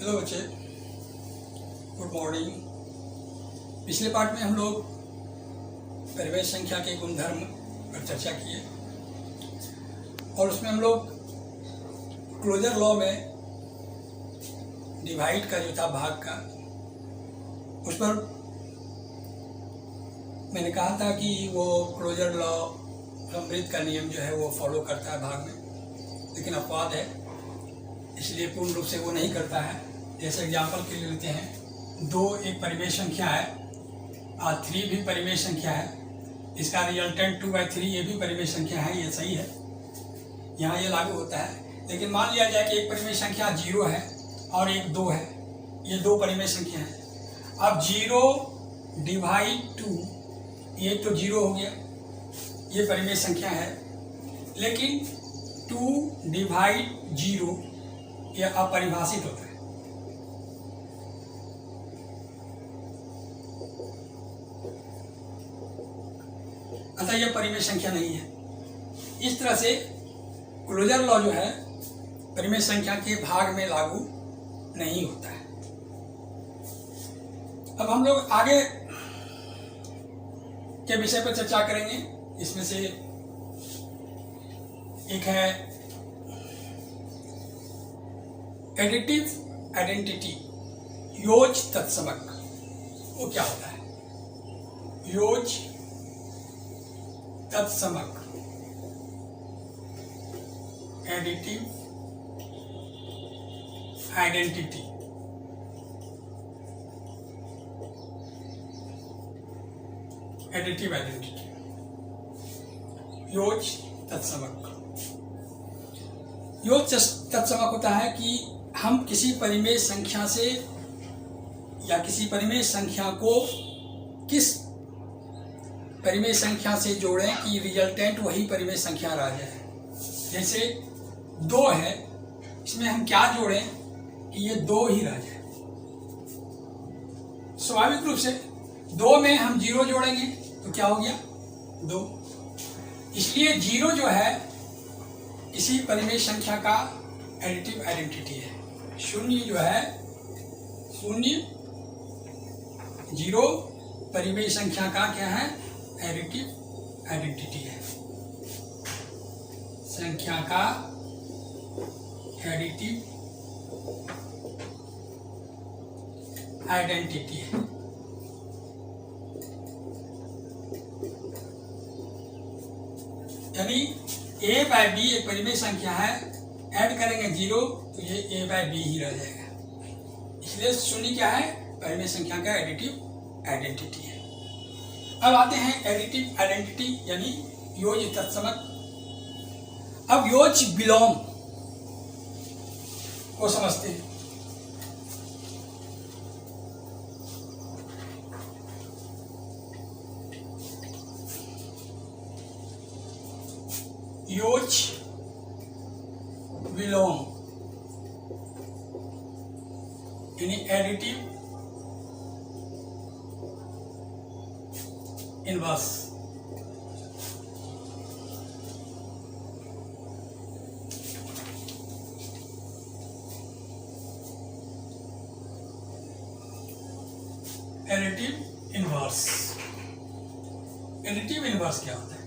Hello बच्चे, good morning. पिछले part में हम लोग परिवेश संख्या के गुणधर्म पर चर्चा किए और उसमें हम लोग क्लोजर लॉ में डिवाइड का जो था भाग का, उस पर मैंने कहा था कि वो क्लोजर लॉ समृद्ध का नियम जो है वो फॉलो करता है भाग में, लेकिन अपवाद है, इसलिए पूर्ण रूप से वो नहीं करता है। जैसे एग्जाम्पल के लिए लेते हैं, 2 एक परिमेय संख्या है और 3 भी परिमेय संख्या है, इसका रिजल्टेंट 2/3 ये भी परिमेय संख्या है, ये सही है, यहाँ ये लागू होता है। लेकिन मान लिया जाए कि एक परिमेय संख्या 0 है और एक 2 है, ये 2 परिमेय संख्या है। अब 0 डिवाइड 2, ये तो 0 हो गया, ये परिमेय संख्या है, लेकिन 2 डिवाइड 0 यह अपरिभाषित होता है। अतः यह परिमेय संख्या नहीं है। इस तरह से क्लोजर लॉ जो है परिमेय संख्या के भाग में लागू नहीं होता है। अब हम लोग आगे के विषय पर चर्चा करेंगे। इसमें से एक है एडिटिव आइडेंटिटी, योज तत्समक। वो क्या होता है? योज तत्समक, एडिटिव आइडेंटिटी। एडिटिव आइडेंटिटी, योज तत्समक। योज तत्समक होता है कि हम किसी परिमेय संख्या से या किसी परिमेय संख्या को किस परिमेय संख्या से जोड़ें कि रिजल्टेंट वही परिमेय संख्या रह जाए। जैसे 2 है, इसमें हम क्या जोड़ें कि ये 2 ही रह जाए। स्वाभाविक रूप से 2 में हम 0 जोड़ेंगे तो क्या हो गया? 2। इसलिए 0 जो है किसी परिमेय संख्या का एडिटिव आइडेंटिटी है। 0 जो है 0 0 परिमेय संख्या का क्या है? एडिटिव आइडेंटिटी है। संख्या का एडिटिव आइडेंटिटी है। यानी a/b एक परिमेय संख्या है, ऐड करेंगे 0 तो ये a/b ही रह जाएगा। इसलिए 0 क्या है? परिमेय संख्या का एडिटिव आइडेंटिटी है। अब आते हैं एडिटिव आइडेंटिटी यानी योज तत्समक। अब योज विलोम को समझते हैं। योज विलोम यानी additive inverse. Additive inverse. Additive inverse क्या होता है?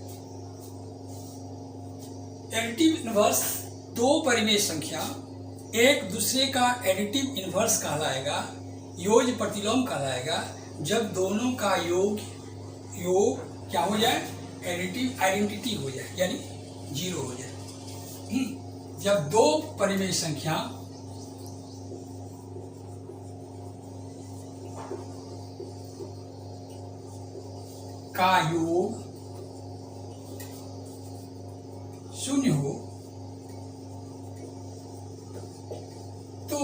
एडिटिव इनवर्स 2 परिमेय संख्या एक दूसरे का एडिटिव इनवर्स कहलाएगा, योज प्रतिलोम कहलाएगा, जब दोनों का योग क्या हो जाए? एडिटिव आइडेंटिटी हो जाए, यानी 0 हो जाए। जब 2 परिमेय संख्या का योग 0 हो तो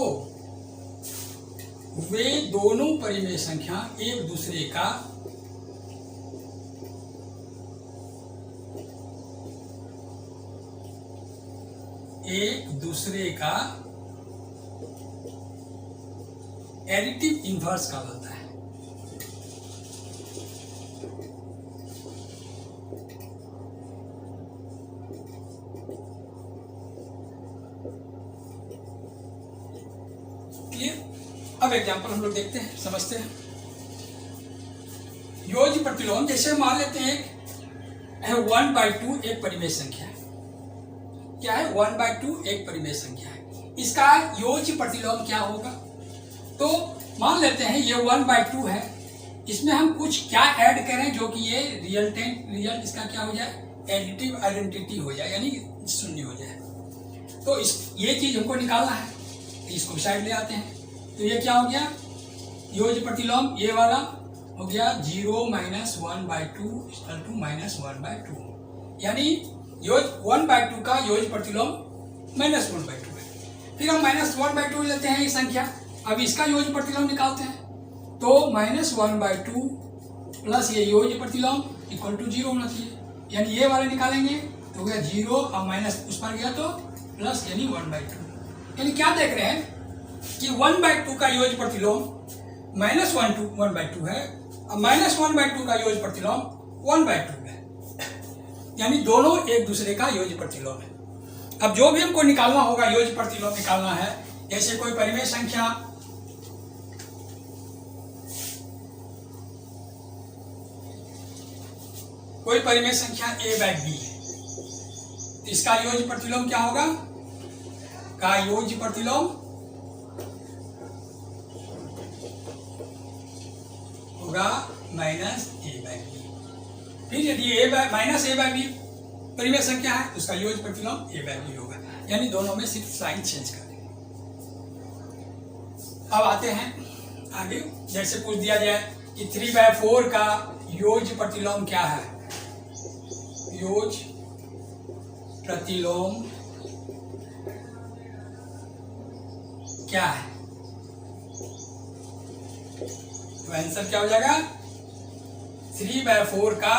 वे दोनों परिमेय संख्या एक दूसरे का एडिटिव इनवर्स कहलाता है। चलिए अब एग्जांपल हम लोग देखते हैं, समझते हैं। योज्य प्रतिलोम, जैसे मान लेते हैं है 1/2 एक परिमेय संख्या है। क्या है? 1/2 एक परिमेय संख्या है। इसका योज्य प्रतिलोम क्या होगा? तो मान लेते हैं ये 1/2 है, इसमें हम कुछ क्या ऐड करें जो कि ये रियल इसका क्या हो जाए, एडिटिव आइडेंटिटी हो जाए, यानी शून्य हो जाए। तो ये चीज हमको निकालना है, इसको साइड ले आते हैं। तो ये क्या हो गया, योज्य प्रतिलोम ये वाला हो गया 0 - 1/2 = -1/2, यानी 1/2 का योज्य प्रतिलोम -1/2 है। फिर हम -1/2 लेते हैं ये संख्या, अब इसका योज्य प्रतिलोम निकालते हैं। तो -1/2 प्लस ये योज्य प्रतिलोम = 0 होना चाहिए, यानी ये वाला निकालेंगे तो हो गया 0 और माइनस उस पर गया तो प्लस, यानी 1/2। यानी क्या देख रहे हैं कि 1/2 का योज्य प्रतिलोम -1/2 है और -1/2 का योज्य प्रतिलोम 1/2 है, यानी दोनों एक दूसरे का योज्य प्रतिलोम है। अब जो भी हमको निकालना होगा, योज्य प्रतिलोम निकालना है, जैसे कोई परिमेय संख्या a/b है, तो इसका योज्य प्रतिलोम क्या होगा, का योज्य प्रतिलोम होगा -a/b। फिर यदि -a/b परिमेय संख्या है तो उसका योज्य प्रतिलोम a/b होगा, यानी दोनों में सिर्फ साइन चेंज कर देंगे। अब आते हैं आगे, जैसे पूछ दिया जाए कि 3/4 का योज्य प्रतिलोम क्या है। योज्य प्रतिलोम क्या है, तो आंसर क्या हो जाएगा, 3/4 का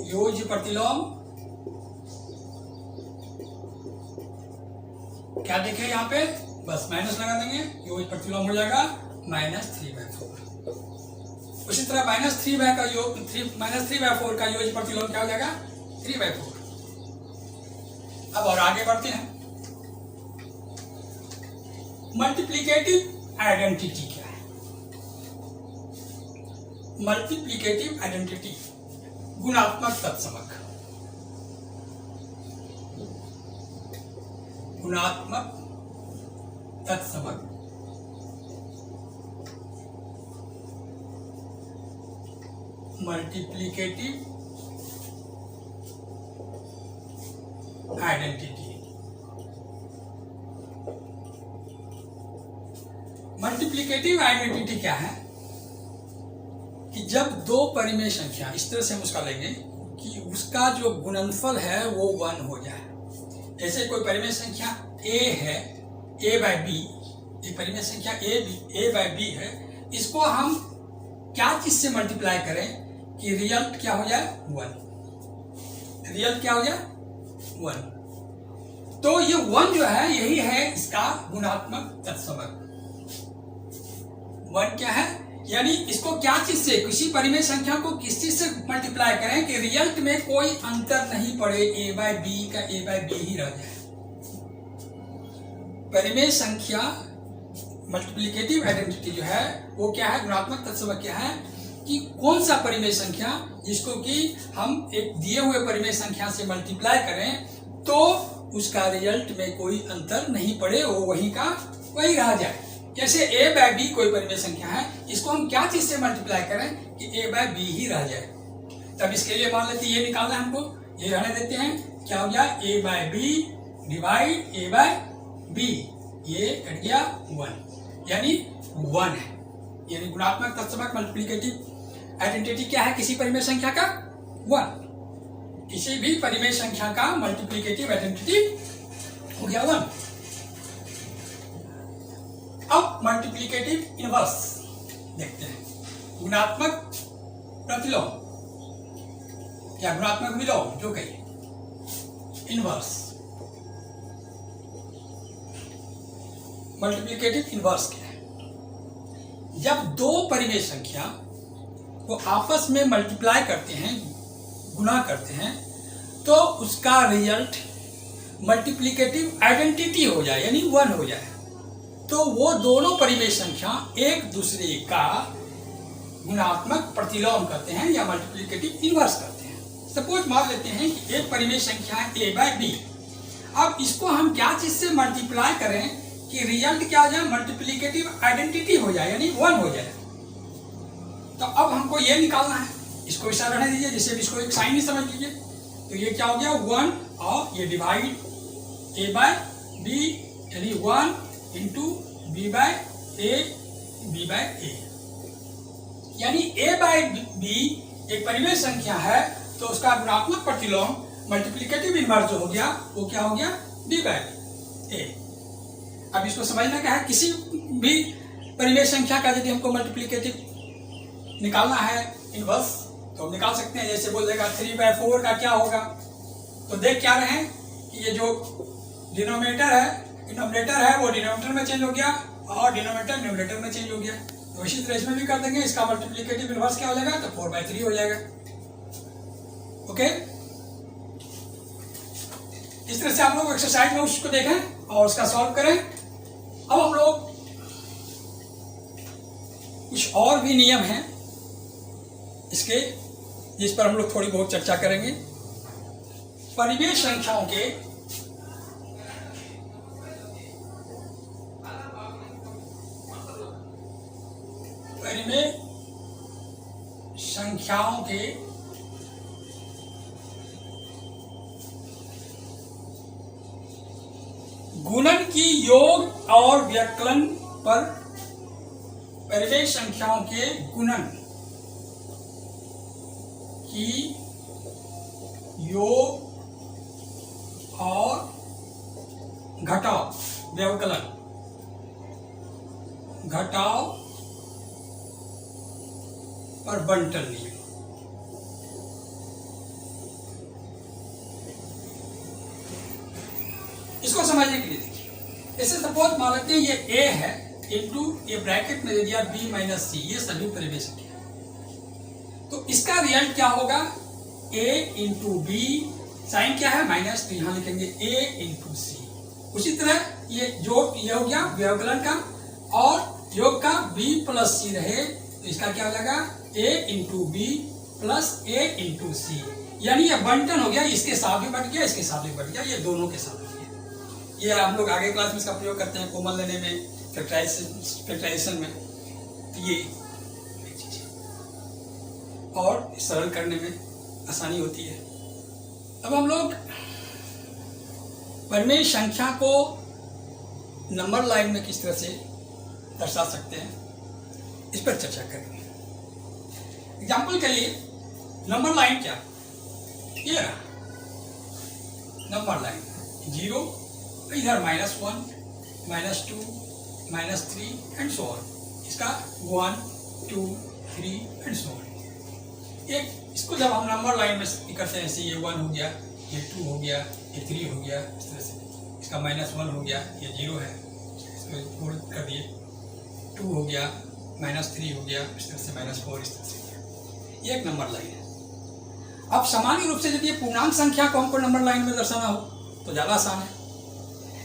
योज्य प्रतिलोम क्या देखे यहाँ पे, बस माइनस लगा देंगे, योज्य प्रतिलोम हो जाएगा -3/4। उसी तरह -3/4 का योज्य प्रतिलोम क्या हो जाएगा, 3/4। अब और आगे बढ़ते हैं। मल्टीप्लिकेटिव आइडेंटिटी क्या है? मल्टीप्लिकेटिव आइडेंटिटी गुणात्मक तत्समक। गुणात्मक तत्समक मल्टीप्लिकेटिव आइडेंटिटी। मल्टीप्लिकेटिव आइडेंटिटी क्या है कि जब दो परिमेय संख्या, इस तरह से हम उसका लेंगे कि उसका जो गुणनफल है वो 1 हो जाए। जैसे कोई परिमेय संख्या a है, a/b, ये परिमेय संख्या a/b है, इसको हम क्या चीज से मल्टीप्लाई करें कि रिजल्ट क्या हो जाए, 1। रिजल्ट क्या हो जाए, 1। तो ये 1 जो है यही है इसका गुणात्मक तत्समक। 1 क्या है, यानी इसको क्या चीज से, किसी परिमेय संख्या को किस चीज से मल्टीप्लाई करें कि रिजल्ट में कोई अंतर नहीं पड़े, a/b का a/b ही रह जाए। परिमेय संख्या मल्टीप्लिकेटिव आइडेंटिटी जो है वो क्या है, गुणात्मक तत्समक क्या है कि कौन सा परिमेय संख्या जिसको कि हम एक दिए हुए परिमेय संख्या से मल्टीप्लाई करें तो उसका रिजल्ट में कोई अंतर नहीं पड़े, वो वही का वही रह जाए। जैसे a/b कोई परिमेय संख्या है, इसको हम क्या चीज से मल्टीप्लाई करें कि a/b ही रह जाए। तब इसके लिए मान लेते ये निकालना है हमको, ये रहने देते हैं, क्या हो गया, a/b डिवाइड a/b, ये कट गया 1, यानी 1 है। यानी गुणात्मक तत्समक मल्टीप्लिकेटिव आइडेंटिटी क्या है, किसी परिमेय संख्या का 1। किसी भी परिमेय संख्या का मल्टीप्लिकेटिव आइडेंटिटी हो गया 1। अब मल्टीप्लिकेटिव इनवर्स देखते हैं। गुणात्मक प्रतिलोम या गुणात्मक विलोम जो कहिए, इनवर्स। मल्टीप्लिकेटिव इनवर्स क्या है, जब दो परिमेय संख्या को आपस में मल्टीप्लाई करते हैं, गुणा करते हैं, तो उसका रिजल्ट मल्टीप्लिकेटिव आइडेंटिटी हो जाए यानी 1 हो जाए, तो वो दोनों परिमेय संख्या एक दूसरे का गुणात्मक प्रतिलोम करते हैं या मल्टीप्लिकेटिव इनवर्स करते हैं। सपोज मान लेते हैं कि एक परिमेय संख्या है a बाय बी। अब इसको हम क्या चीज से मल्टीप्लाई करें कि रिजल्ट क्या हो जाए, मल्टीप्लिकेटिव आइडेंटिटी हो जाए यानी 1 हो जाए। तो अब हमको ये निकालना है, इसको ऐसा रहने दीजिए जैसे इसको एक साइन ही समझ लीजिए। तो ये क्या हो गया 1 और ये डिवाइड a बाय बी यानी 1 इंटू बी बाय ए यानी a बाय बी एक परिमेय संख्या है तो उसका गुणात्मक प्रतिलोम मल्टीप्लिकेटिव इनवर्स जो हो गया वो क्या हो गया b बाय ए। अब इसको समझना क्या है, किसी भी परिमेय संख्या का यदि हमको मल्टीप्लिकेटिव निकालना है इनवर्स तो हम निकाल सकते हैं। जैसे बोल देगा 3/4 का क्या होगा, तो देख क्या रहे हैं कि ये जो डिनोमिनेटर है वो डिनोमिनेटर में चेंज हो गया और डिनोमिनेटर न्यूमरेटर में चेंज हो गया। तो इसी तरह इसमें भी कर देंगे, इसका मल्टीप्लिकेटिव इनवर्स क्या हो जाएगा, तो 4/3 हो जाएगा। ओके, इस तरह से आप लोग एक्सरसाइज में उसको देखें और उसका सॉल्व करें। अब हम लोग कुछ और भी नियम हैं इसके, जिस पर हम लोग थोड़ी बहुत चर्चा करेंगे। परिमेय संख्याओं के गुणन की योग और व्यवकलन पर परिमेय संख्याओं के गुणन की योग और घटाव पर बंटन नियम। इसको समझने के लिए देखिए, जैसे सपोज मान लेते हैं ये a है इंटू ये ब्रैकेट में दे दिया b माइनस सी, ये सभी परिमेय संख्या। तो इसका रिजल्ट क्या होगा, a इंटू बी, साइन क्या है माइनस, तो यहां लिखेंगे a इंटू सी। उसी तरह ये जो ये हो गया व्यवकलन का, और योग का b प्लस सी रहे तो इसका क्या हो जाएगा a into B plus a into C, यानी ये बंटन हो गया, इसके साथ भी बट गया इसके साथ भी बट गया, ये दोनों के साथ बट गया। ये हम लोग आगे क्लास में इसका प्रयोग करते हैं कॉमन लेने में, फैक्टराइजेशन में, तो ये चीज है और सरल करने में आसानी होती है। अब हम लोग परिमेय संख्या को नंबर लाइन में किस तरह से दर्शा सकते हैं इस पर चर्चा करेंगे। एग्जाम्पल के लिए नंबर लाइन क्या, ये रहा नंबर लाइन 0, इधर -1, -2, -3 एंड सो ऑन, इसका 1, 2, 3 एंड सो ऑन। एक इसको जब हम नंबर लाइन में करते हैं, जैसे ये 1 हो गया, ये 2 हो गया, ये 3 हो गया, इस तरह से इसका -1 हो गया, ये 0 है, इसको फोल्ड कर दिए, 2 हो गया, -3 हो गया, इस तरह से -4, इस तरह से ये एक नंबर लाइन है। अब सामान्य रूप से यदि पूर्णांक संख्या को हमको नंबर लाइन में दर्शाना हो तो ज़्यादा आसान है,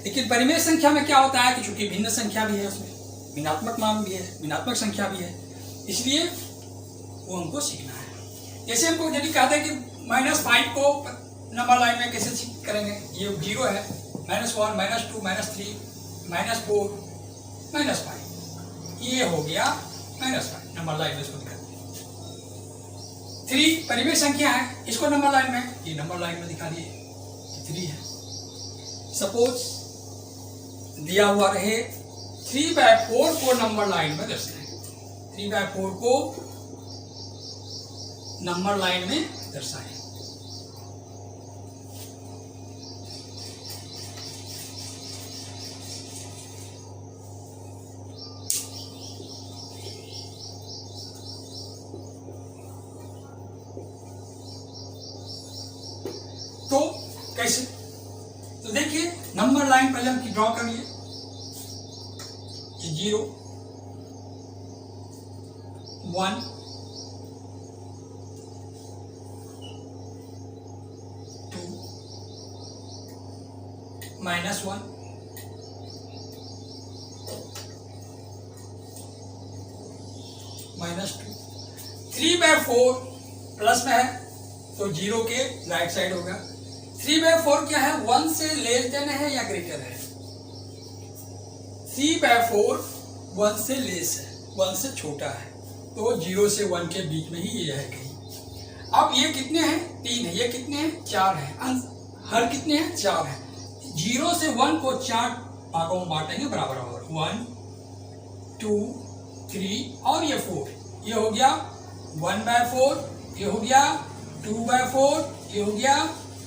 लेकिन परिमेय संख्या में क्या होता है कि चूंकि भिन्न संख्या भी है, उसमें भिन्नात्मक मान भी है, भिन्नात्मक संख्या भी है, इसलिए वो हमको सीखना है। जैसे हमको यदि कहते हैं कि -5 को नंबर लाइन में कैसे करेंगे, ये 0 है, -1, -2, -3, -4, -5, ये हो गया -5 नंबर लाइन में इसको दिखाते हैं। 3 परिमेय संख्या है, इसको नंबर लाइन में, ये नंबर लाइन में दिखा दिए 3 है। सपोज दिया हुआ रहे 3/4 को नंबर लाइन में दर्शाएं, 3/4 को नंबर लाइन में दर्शाएं। तो कैसे, तो देखिए नंबर लाइन पहले हम ड्रॉ करिए, ये 0, 1, 2, -1 -2 3/4 प्लस में है तो 0 के राइट साइड होगा। 3/4 क्या है, 1 से लेस देन है या ग्रेटर है। 3/4 1 से लेस है, 1 से छोटा है, तो 0 से 1 के बीच में ही ये है कहीं। अब ये कितने हैं, 3 है, ये कितने हैं, 4 है, हर कितने हैं, 4 है। 0 से 1 को 4 भागों में बांटेंगे बराबर बराबर, 1 2 3 और ये 4, ये हो गया 1/4, ये हो गया 2/4, ये हो गया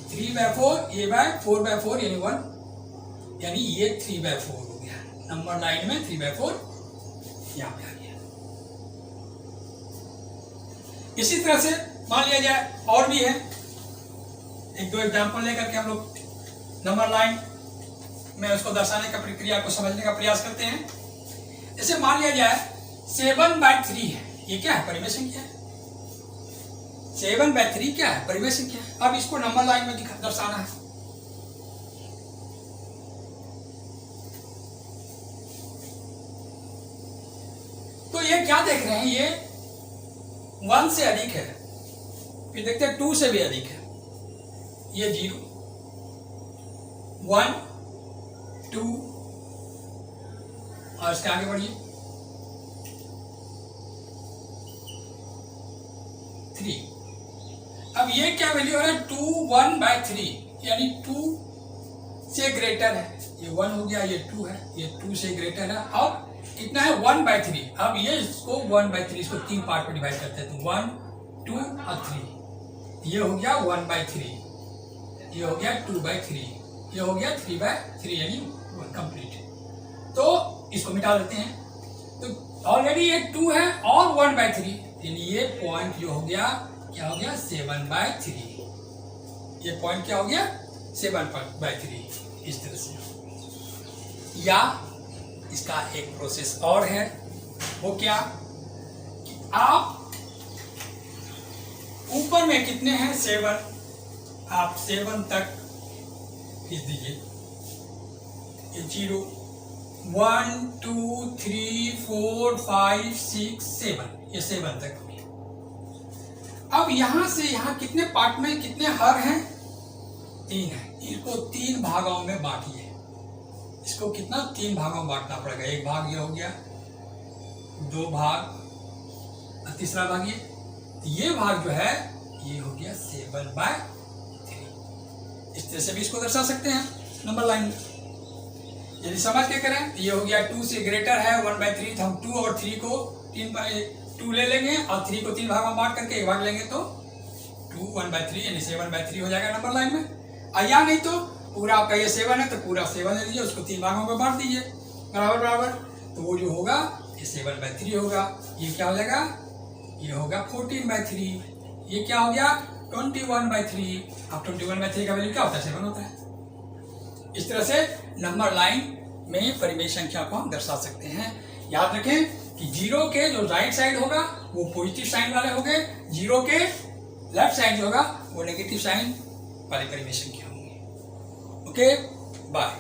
3/4, ये 4/4 यानी 1, यानी ये 3/4 हो गया। नंबर लाइन में 3/4 यहाँ पे आ गया। इसी तरह से मान लिया जाए और भी है, एक दो एग्जाम्पल लेकर के हम लोग नंबर लाइन में उसको दर्शाने का प्रक्रिया को समझने का प्रयास करते हैं। जैसे मान लिया जाए 7/3 है, ये क्या है, परिमेय संख्या है। 7/3 क्या है, परिमेय संख्या है। अब इसको नंबर लाइन में दर्शाना है। तो ये क्या देख रहे हैं, ये 1 से अधिक है, फिर देखते हैं 2 से भी अधिक है, ये 0 1 2 और इसके आगे बढ़िए 3। अब ये क्या वैल्यू हो रहा है, 2 1/3 यानी 2 से ग्रेटर है, ये 1 हो गया, ये 2 है, ये 2 से ग्रेटर है। अब कितना है, 1/3। अब ये इसको 1/3, इसको 3 पार्ट में डिवाइड करते हैं, तो 1 2 और 3, ये हो गया 1/3, ये हो गया 2/3, ये हो गया 3/3 यानी 1 कंप्लीट। तो इसको मिटा देते हैं, तो ऑलरेडी ये 2 है और 1/3 यानी ये पॉइंट जो हो गया, क्या हो गया, 7/3। ये पॉइंट क्या हो गया, 7/3। इस तरह से। या इसका एक प्रोसेस और है, वो क्या, कि आप ऊपर में कितने हैं, 7, आप 7 तक खींच दीजिए, ये 0 1 2 3 4 5 6 7, ये 7 तक। अब यहां से यहां कितने पार्ट में कितने हर हैं, 3 है। इनको 3 भागों में बांटिए, इसको कितना, 3 भागों में बांटना पड़ेगा। एक भाग ये हो गया, 2 भाग और तीसरा भाग ये भाग जो है ये हो गया 7/3। इस तरह से भी इसको दर्शा सकते हैं नंबर लाइन में। यदि समझ के करें तो ये हो गया 2 से ग्रेटर है 1/3, तो हम 2 और 3 को 2 ले लेंगे और 3 को 3 भागों में बांट करके एक भाग लेंगे, तो 2 1/3 यानी 7/3 हो जाएगा नंबर लाइन में। या नहीं तो पूरा आपका ये 7 है तो पूरा 7 ले लीजिए, उसको 3 भागों में बांट दीजिए बराबर बराबर, तो वो जो होगा ये 7/3 होगा। ये क्या हो जाएगा, ये होगा 14/3। ये क्या हो गया, 21/3। अब 21/3 का वैल्यू क्या होता है, 7 होता है। इस तरह से नंबर लाइन में परिमेय संख्या को हम दर्शा सकते हैं। याद रखें कि 0 के जो राइट साइड होगा वो पॉजिटिव साइन वाले होंगे, 0 के लेफ्ट साइड जो होगा वो नेगेटिव साइन वाले परिमेय संख्या होंगे। Okay, bye.